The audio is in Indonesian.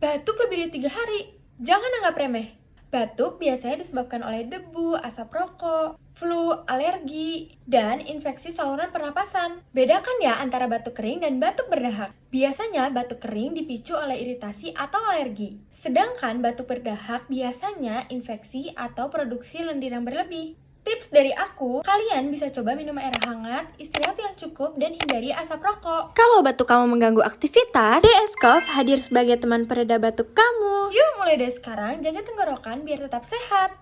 batuk lebih dari 3 hari. Jangan anggap remeh. Batuk biasanya disebabkan oleh debu, asap rokok, flu, alergi, dan infeksi saluran pernapasan. Bedakan ya antara batuk kering dan batuk berdahak. Biasanya batuk kering dipicu oleh iritasi atau alergi. Sedangkan batuk berdahak biasanya infeksi atau produksi lendir yang berlebih. Tips dari aku, kalian bisa coba minum air hangat, istirahat yang cukup, dan hindari asap rokok. Kalau batuk kamu mengganggu aktivitas, DS Cough hadir sebagai teman pereda batuk kamu. Yuk mulai dari sekarang, jaga tenggorokan biar tetap sehat.